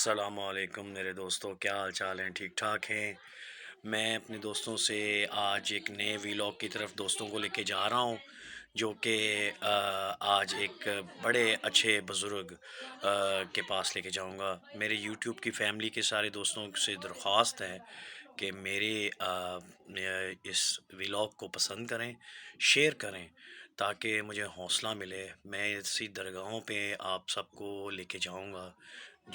السلام علیکم میرے دوستوں، کیا حال چال ہیں؟ ٹھیک ٹھاک ہیں؟ میں اپنے دوستوں سے آج ایک نئے ویلاگ کی طرف دوستوں کو لے کے جا رہا ہوں، جو کہ آج ایک بڑے اچھے بزرگ کے پاس لے کے جاؤں گا۔ میرے یوٹیوب کی فیملی کے سارے دوستوں سے درخواست ہے کہ میرے اس ویلاگ کو پسند کریں، شیئر کریں، تاکہ مجھے حوصلہ ملے۔ میں اسی درگاہوں پہ آپ سب کو لے کے جاؤں گا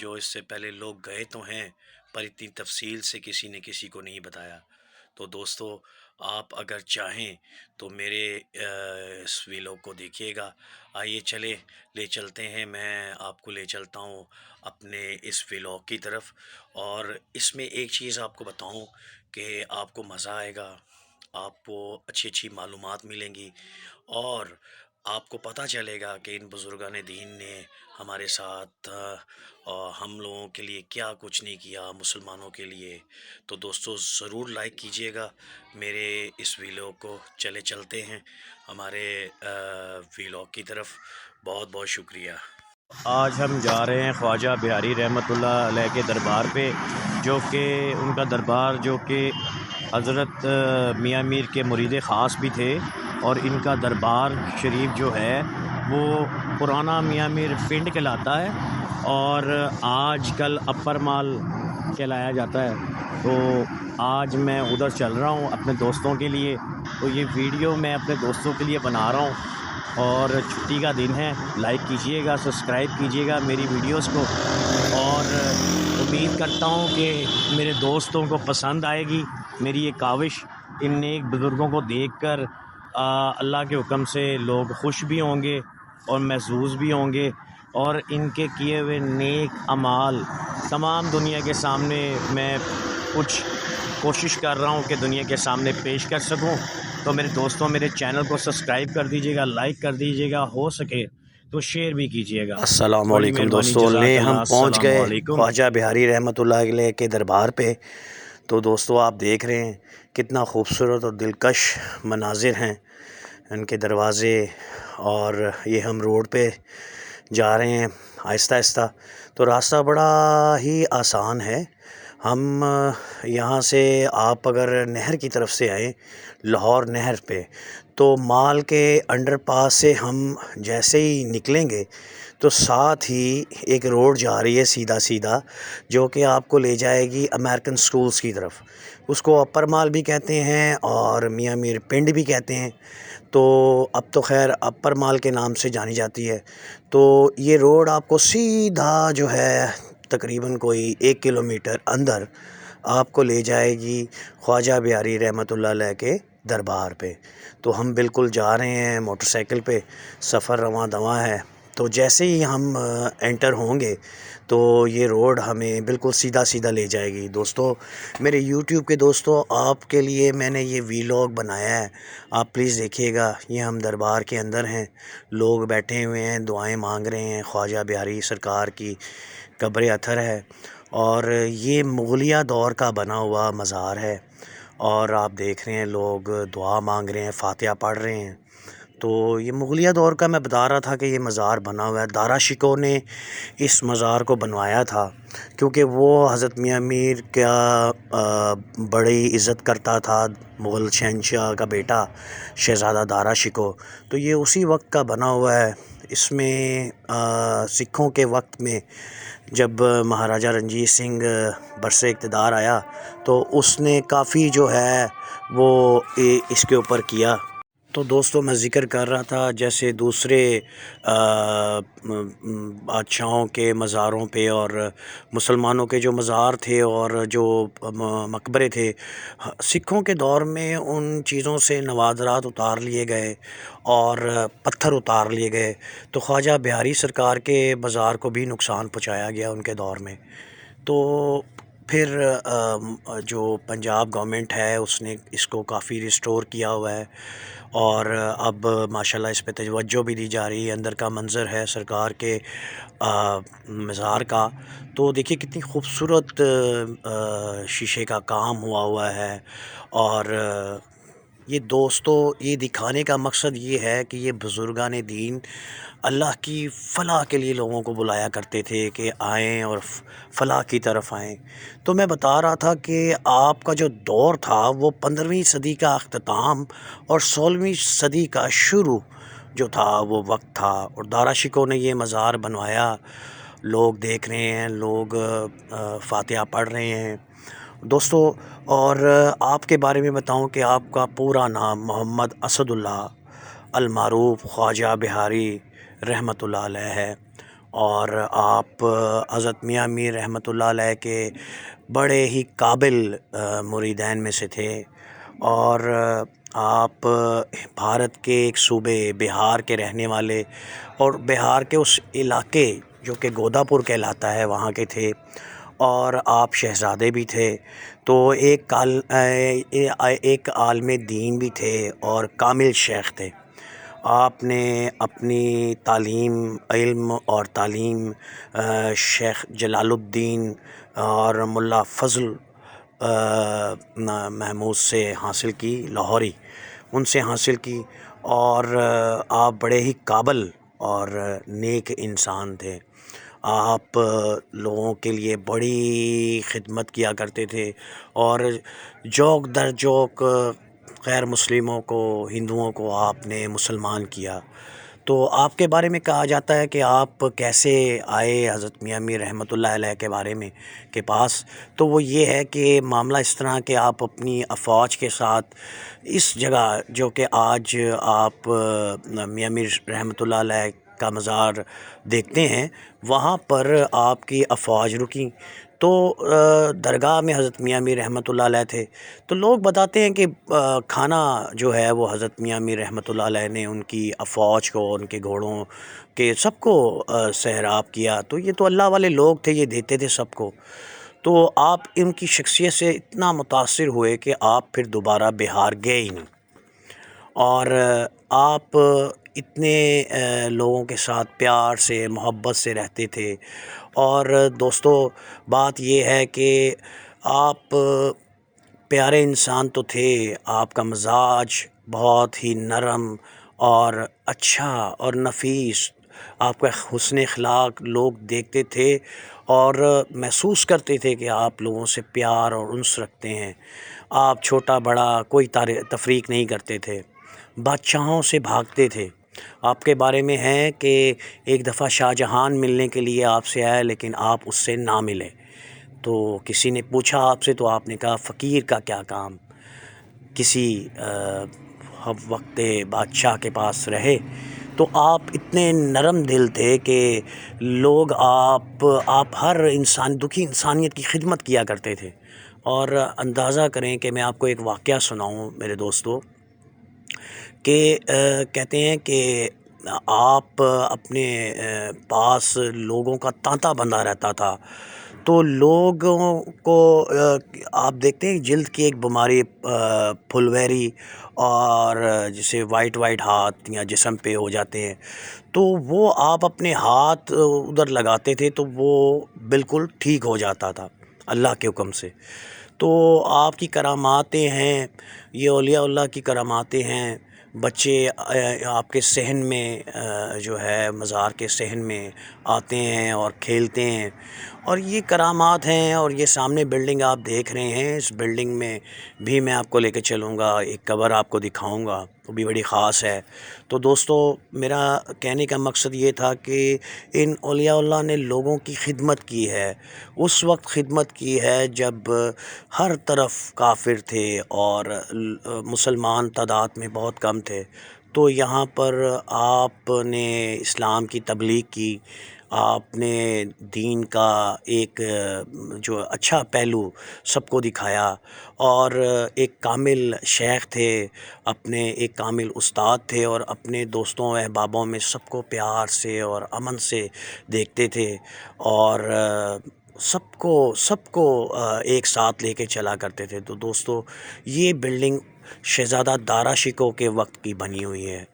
جو اس سے پہلے لوگ گئے تو ہیں، پر اتنی تفصیل سے کسی نے کسی کو نہیں بتایا۔ تو دوستو، آپ اگر چاہیں تو میرے اس ویلاگ کو دیکھیے گا۔ آئیے چلے لے چلتے ہیں، میں آپ کو لے چلتا ہوں اپنے اس ویلاگ کی طرف۔ اور اس میں ایک چیز آپ کو بتاؤں کہ آپ کو مزہ آئے گا، آپ کو اچھی اچھی معلومات ملیں گی، اور آپ کو پتہ چلے گا کہ ان بزرگان دین نے ہمارے ساتھ ہم لوگوں کے لیے کیا کچھ نہیں کیا، مسلمانوں کے لیے۔ تو دوستو ضرور لائک کیجئے گا میرے اس ویلاگ کو۔ چلے چلتے ہیں ہمارے ویلاگ کی طرف۔ بہت بہت شکریہ۔ آج ہم جا رہے ہیں خواجہ بہاری رحمۃ اللہ علیہ کے دربار پہ، جو کہ ان کا دربار جو کہ حضرت میاں میر کے مرید خاص بھی تھے، اور ان کا دربار شریف جو ہے وہ پرانا میاں میر پنڈ کہلاتا ہے، اور آج کل اپر مال کہلایا جاتا ہے۔ تو آج میں ادھر چل رہا ہوں اپنے دوستوں کے لیے، تو یہ ویڈیو میں اپنے دوستوں کے لیے بنا رہا ہوں، اور چھٹی کا دن ہے۔ لائک کیجئے گا، سبسکرائب کیجئے گا میری ویڈیوز کو، اور امید کرتا ہوں کہ میرے دوستوں کو پسند آئے گی میری یہ کاوش۔ ان نیک بزرگوں کو دیکھ کر اللہ کے حکم سے لوگ خوش بھی ہوں گے اور محظوظ بھی ہوں گے، اور ان کے کیے ہوئے نیک اعمال تمام دنیا کے سامنے میں کچھ کوشش کر رہا ہوں کہ دنیا کے سامنے پیش کر سکوں۔ تو میرے دوستوں، میرے چینل کو سبسکرائب کر دیجیے گا، لائک کر دیجیے گا، ہو سکے تو شیئر بھی کیجیے گا۔ السلام بڑی علیکم مہربانی، دوستوں، جزاک لے اللہ۔ ہم پہنچ السلام گئے علیکم۔ خواجہ بہاری رحمۃ اللہ علیہ کے دربار پہ۔ تو دوستو آپ دیکھ رہے ہیں کتنا خوبصورت اور دلکش مناظر ہیں ان کے دروازے، اور یہ ہم روڈ پہ جا رہے ہیں آہستہ آہستہ۔ تو راستہ بڑا ہی آسان ہے۔ ہم یہاں سے، آپ اگر نہر کی طرف سے آئیں، لاہور نہر پہ، تو مال کے انڈر پاس سے ہم جیسے ہی نکلیں گے تو ساتھ ہی ایک روڈ جا رہی ہے سیدھا سیدھا، جو کہ آپ کو لے جائے گی امریکن سکولز کی طرف۔ اس کو اپر مال بھی کہتے ہیں اور میاں میر پنڈ بھی کہتے ہیں، تو اب تو خیر اپر مال کے نام سے جانی جاتی ہے۔ تو یہ روڈ آپ کو سیدھا جو ہے تقریباً کوئی 1 کلومیٹر اندر آپ کو لے جائے گی خواجہ بہاری رحمۃ اللہ علیہ کے دربار پہ۔ تو ہم بالکل جا رہے ہیں موٹر سائیکل پہ، سفر رواں دواں ہے۔ تو جیسے ہی ہم انٹر ہوں گے تو یہ روڈ ہمیں بالکل سیدھا سیدھا لے جائے گی۔ دوستو، میرے یوٹیوب کے دوستو، آپ کے لیے میں نے یہ ویلاگ بنایا ہے، آپ پلیز دیکھیے گا۔ یہ ہم دربار کے اندر ہیں، لوگ بیٹھے ہوئے ہیں، دعائیں مانگ رہے ہیں، خواجہ بہاری سرکار کی قبر اطہر ہے، اور یہ مغلیہ دور کا بنا ہوا مزار ہے، اور آپ دیکھ رہے ہیں لوگ دعا مانگ رہے ہیں، فاتحہ پڑھ رہے ہیں۔ تو یہ مغلیہ دور کا میں بتا رہا تھا کہ یہ مزار بنا ہوا ہے۔ دارا شکوہ نے اس مزار کو بنوایا تھا، کیونکہ وہ حضرت میاں میر کا بڑی عزت کرتا تھا، مغل شہنشاہ کا بیٹا شہزادہ دارا شکوہ۔ تو یہ اسی وقت کا بنا ہوا ہے۔ اس میں سکھوں کے وقت میں جب مہاراجہ رنجیت سنگھ برسر اقتدار آیا تو اس نے کافی جو ہے وہ اس کے اوپر کیا۔ تو دوستو، میں ذکر کر رہا تھا جیسے دوسرے بادشاہوں کے مزاروں پہ اور مسلمانوں کے جو مزار تھے اور جو مقبرے تھے، سکھوں کے دور میں ان چیزوں سے نوادرات اتار لیے گئے اور پتھر اتار لیے گئے، تو خواجہ بہاری سرکار کے مزار کو بھی نقصان پہنچایا گیا ان کے دور میں۔ تو پھر جو پنجاب گورنمنٹ ہے اس نے اس کو کافی ریسٹور کیا ہوا ہے، اور اب ماشاءاللہ اس پہ توجہ بھی دی جا رہی ہے۔ اندر کا منظر ہے سرکار کے مزار کا، تو دیکھیے کتنی خوبصورت شیشے کا کام ہوا ہے، اور یہ دوستو یہ دکھانے کا مقصد یہ ہے کہ یہ بزرگان دین اللہ کی فلاح کے لیے لوگوں کو بلایا کرتے تھے کہ آئیں اور فلاح کی طرف آئیں۔ تو میں بتا رہا تھا کہ آپ کا جو دور تھا وہ 15ویں صدی کا اختتام اور 16ویں صدی کا شروع جو تھا وہ وقت تھا، اور دارا شکو نے یہ مزار بنوایا، لوگ دیکھ رہے ہیں، لوگ فاتحہ پڑھ رہے ہیں دوستو۔ اور آپ کے بارے میں بتاؤں کہ آپ کا پورا نام محمد اسد اللہ المعروف خواجہ بہاری رحمۃ اللہ علیہ ہے، اور آپ حضرت میاں میر رحمۃ اللہ علیہ کے بڑے ہی قابل مریدین میں سے تھے، اور آپ بھارت کے ایک صوبے بہار کے رہنے والے، اور بہار کے اس علاقے جو کہ گوداپور کہلاتا ہے وہاں کے تھے، اور آپ شہزادے بھی تھے، تو ایک عالم دین بھی تھے اور کامل شیخ تھے۔ آپ نے اپنی تعلیم، علم اور تعلیم شیخ جلال الدین اور ملا فضل محمود سے حاصل کی، لاہوری، ان سے حاصل کی، اور آپ بڑے ہی قابل اور نیک انسان تھے۔ آپ لوگوں کے لیے بڑی خدمت کیا کرتے تھے، اور جوک در جوک غیر مسلموں کو، ہندوؤں کو آپ نے مسلمان کیا۔ تو آپ کے بارے میں کہا جاتا ہے کہ آپ کیسے آئے حضرت میاں میر رحمۃ اللہ علیہ کے بارے میں کے پاس، تو وہ یہ ہے کہ معاملہ اس طرح کہ آپ اپنی افواج کے ساتھ اس جگہ جو کہ آج آپ میاں میر رحمۃ اللہ علیہ کا مزار دیکھتے ہیں، وہاں پر آپ کی افواج رکیں، تو درگاہ میں حضرت میاں میر رحمۃ اللہ علیہ تھے، تو لوگ بتاتے ہیں کہ کھانا جو ہے وہ حضرت میاں میر رحمۃ اللہ علیہ نے ان کی افواج کو، ان کے گھوڑوں کے سب کو سیراب کیا، تو یہ تو اللہ والے لوگ تھے، یہ دیتے تھے سب کو۔ تو آپ ان کی شخصیت سے اتنا متاثر ہوئے کہ آپ پھر دوبارہ بہار گئے ہی نہیں، اور آپ اتنے لوگوں کے ساتھ پیار سے، محبت سے رہتے تھے۔ اور دوستو بات یہ ہے کہ آپ پیارے انسان تو تھے، آپ کا مزاج بہت ہی نرم اور اچھا اور نفیس، آپ کا حسن اخلاق لوگ دیکھتے تھے اور محسوس کرتے تھے کہ آپ لوگوں سے پیار اور انس رکھتے ہیں۔ آپ چھوٹا بڑا کوئی تفریق نہیں کرتے تھے، بادشاہوں سے بھاگتے تھے۔ آپ کے بارے میں ہے کہ ایک دفعہ شاہ جہان ملنے کے لیے آپ سے آئے، لیکن آپ اس سے نہ ملے، تو کسی نے پوچھا آپ سے، تو آپ نے کہا فقیر کا کیا کام، کسی وقت بادشاہ کے پاس رہے۔ تو آپ اتنے نرم دل تھے کہ لوگ آپ ہر انسان، دکھی انسانیت کی خدمت کیا کرتے تھے۔ اور اندازہ کریں کہ میں آپ کو ایک واقعہ سناؤں میرے دوستو، کہ کہتے ہیں کہ آپ اپنے پاس لوگوں کا تانتا بندھا رہتا تھا، تو لوگوں کو آپ دیکھتے ہیں جلد کی ایک بیماری پھلویری، اور جسے وائٹ ہاتھ یا جسم پہ ہو جاتے ہیں، تو وہ آپ اپنے ہاتھ ادھر لگاتے تھے تو وہ بالکل ٹھیک ہو جاتا تھا اللہ کے حکم سے۔ تو آپ کی کراماتیں ہیں، یہ اولیاء اللہ کی کراماتیں ہیں۔ بچے آپ کے صحن میں جو ہے مزار کے صحن میں آتے ہیں اور کھیلتے ہیں، اور یہ کرامات ہیں۔ اور یہ سامنے بلڈنگ آپ دیکھ رہے ہیں، اس بلڈنگ میں بھی میں آپ کو لے کے چلوں گا، ایک قبر آپ کو دکھاؤں گا، وہ بھی بڑی خاص ہے۔ تو دوستو میرا کہنے کا مقصد یہ تھا کہ ان اولیاء اللہ نے لوگوں کی خدمت کی ہے، اس وقت خدمت کی ہے جب ہر طرف کافر تھے اور مسلمان تعداد میں بہت کم تھے، تو یہاں پر آپ نے اسلام کی تبلیغ کی، آپ نے دین کا ایک جو اچھا پہلو سب کو دکھایا، اور ایک کامل شیخ تھے، اپنے ایک کامل استاد تھے، اور اپنے دوستوں احبابوں میں سب کو پیار سے اور امن سے دیکھتے تھے، اور سب کو ایک ساتھ لے کے چلا کرتے تھے۔ تو دوستو یہ بلڈنگ شہزادہ دارا شکوہ کے وقت کی بنی ہوئی ہے،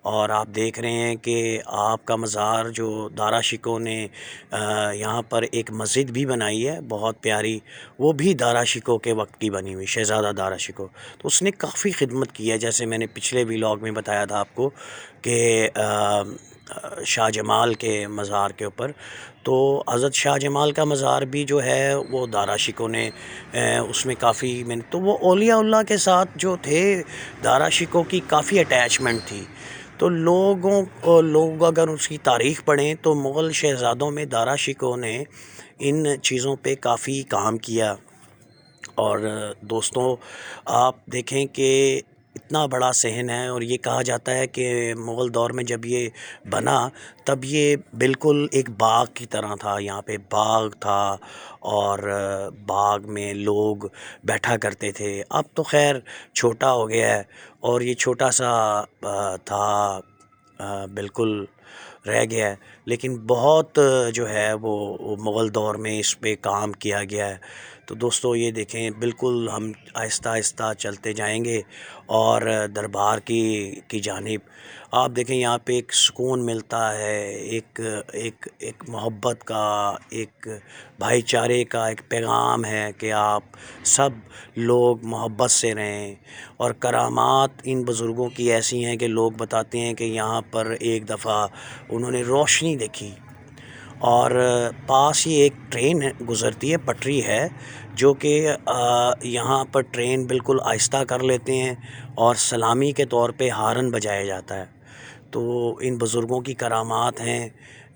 اور آپ دیکھ رہے ہیں کہ آپ کا مزار جو دارا شکوہ نے یہاں پر ایک مسجد بھی بنائی ہے بہت پیاری، وہ بھی دارا شکوہ کے وقت کی بنی ہوئی، شہزادہ دارا شکوہ. تو اس نے کافی خدمت کی ہے، جیسے میں نے پچھلے ویلاگ میں بتایا تھا آپ کو کہ شاہ جمال کے مزار کے اوپر. تو حضرت شاہ جمال کا مزار بھی جو ہے وہ دارا شکوہ نے اس میں کافی تو وہ اولیاء اللہ کے ساتھ جو تھے دارا شکوہ کی کافی اٹیچمنٹ تھی. تو لوگ اگر اس کی تاریخ پڑھیں تو مغل شہزادوں میں دارا شکوہ نے ان چیزوں پہ کافی کام کیا. اور دوستوں آپ دیکھیں کہ اتنا بڑا صحن ہے، اور یہ کہا جاتا ہے کہ مغل دور میں جب یہ بنا تب یہ بالکل ایک باغ کی طرح تھا، یہاں پہ باغ تھا اور باغ میں لوگ بیٹھا کرتے تھے. اب تو خیر چھوٹا ہو گیا ہے، اور یہ چھوٹا سا تھا بالکل رہ گیا ہے، لیکن بہت جو ہے وہ مغل دور میں اس پہ کام کیا گیا ہے. تو دوستو یہ دیکھیں بالکل ہم آہستہ آہستہ چلتے جائیں گے اور دربار کی جانب. آپ دیکھیں یہاں پہ ایک سکون ملتا ہے، ایک محبت کا، ایک بھائی چارے کا ایک پیغام ہے کہ آپ سب لوگ محبت سے رہیں. اور کرامات ان بزرگوں کی ایسی ہیں کہ لوگ بتاتے ہیں کہ یہاں پر ایک دفعہ انہوں نے روشنی دیکھی، اور پاس ہی ایک ٹرین گزرتی ہے، پٹری ہے جو کہ یہاں پر ٹرین بالکل آہستہ کر لیتے ہیں اور سلامی کے طور پہ ہارن بجایا جاتا ہے. تو ان بزرگوں کی کرامات ہیں،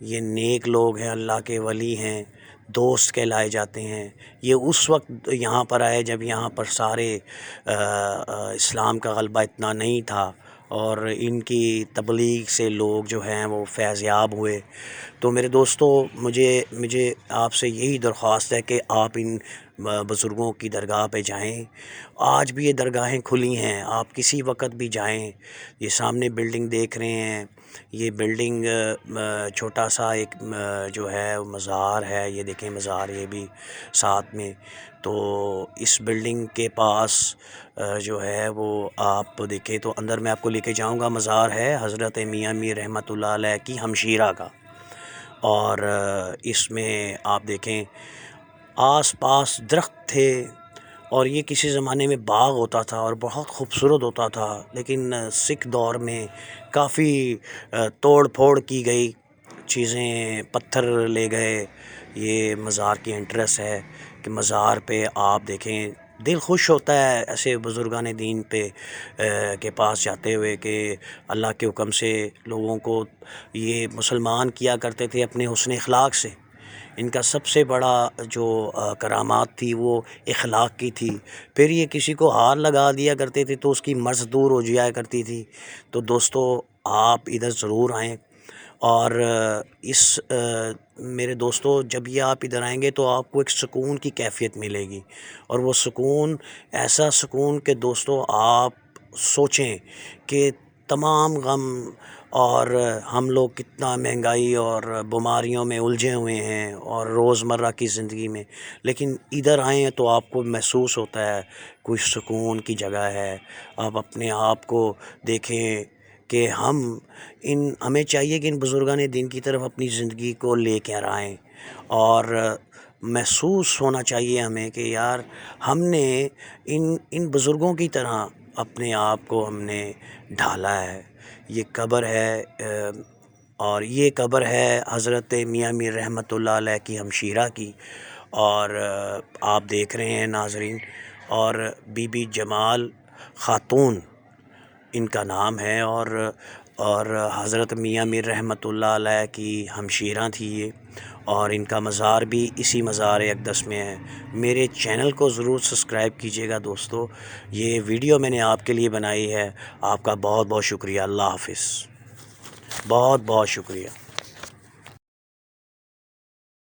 یہ نیک لوگ ہیں، اللہ کے ولی ہیں، دوست کہلائے جاتے ہیں. یہ اس وقت یہاں پر آئے جب یہاں پر سارے اسلام کا غلبہ اتنا نہیں تھا، اور ان کی تبلیغ سے لوگ جو ہیں وہ فیض یاب ہوئے. تو میرے دوستو مجھے آپ سے یہی درخواست ہے کہ آپ ان بزرگوں کی درگاہ پہ جائیں. آج بھی یہ درگاہیں کھلی ہیں، آپ کسی وقت بھی جائیں. یہ سامنے بلڈنگ دیکھ رہے ہیں، یہ بلڈنگ چھوٹا سا ایک جو ہے مزار ہے، یہ دیکھیں مزار یہ بھی ساتھ میں. تو اس بلڈنگ کے پاس جو ہے وہ آپ دیکھیں تو اندر میں آپ کو لے کے جاؤں گا. مزار ہے حضرت میاں میر رحمۃ اللہ علیہ کی ہمشیرہ کا، اور اس میں آپ دیکھیں آس پاس درخت تھے، اور یہ کسی زمانے میں باغ ہوتا تھا اور بہت خوبصورت ہوتا تھا. لیکن سکھ دور میں کافی توڑ پھوڑ کی گئی، چیزیں پتھر لے گئے. یہ مزار کی انٹرس ہے کہ مزار پہ آپ دیکھیں دل خوش ہوتا ہے ایسے بزرگان دین پہ کے پاس جاتے ہوئے کہ اللہ کے حکم سے لوگوں کو یہ مسلمان کیا کرتے تھے اپنے حسن اخلاق سے. ان کا سب سے بڑا جو کرامات تھی وہ اخلاق کی تھی. پھر یہ کسی کو ہار لگا دیا کرتے تھے تو اس کی مرض دور ہو جایا کرتی تھی. تو دوستو آپ ادھر ضرور آئیں، اور میرے دوستو جب یہ آپ ادھر آئیں گے تو آپ کو ایک سکون کی کیفیت ملے گی، اور وہ سکون ایسا سکون کہ دوستو آپ سوچیں کہ تمام غم، اور ہم لوگ کتنا مہنگائی اور بیماریوں میں الجھے ہوئے ہیں اور روزمرہ کی زندگی میں، لیکن ادھر آئیں تو آپ کو محسوس ہوتا ہے کوئی سکون کی جگہ ہے. آپ اپنے آپ کو دیکھیں کہ ہمیں چاہیے کہ ان بزرگان دین کی طرف اپنی زندگی کو لے کر آئیں، اور محسوس ہونا چاہیے ہمیں کہ یار ہم نے ان بزرگوں کی طرح اپنے آپ کو ہم نے ڈھالا ہے. یہ قبر ہے، اور یہ قبر ہے حضرت میاں میر رحمۃ اللہ علیہ کی ہمشیرہ کی. اور آپ دیکھ رہے ہیں ناظرین، اور بی بی جمال خاتون ان کا نام ہے، اور حضرت میاں میر رحمۃ اللہ علیہ کی ہمشیرہ تھی یہ، اور ان کا مزار بھی اسی مزار اقدس میں ہے. میرے چینل کو ضرور سبسکرائب کیجیے گا دوستو. یہ ویڈیو میں نے آپ کے لیے بنائی ہے. آپ کا بہت بہت شکریہ. اللہ حافظ. بہت بہت شکریہ.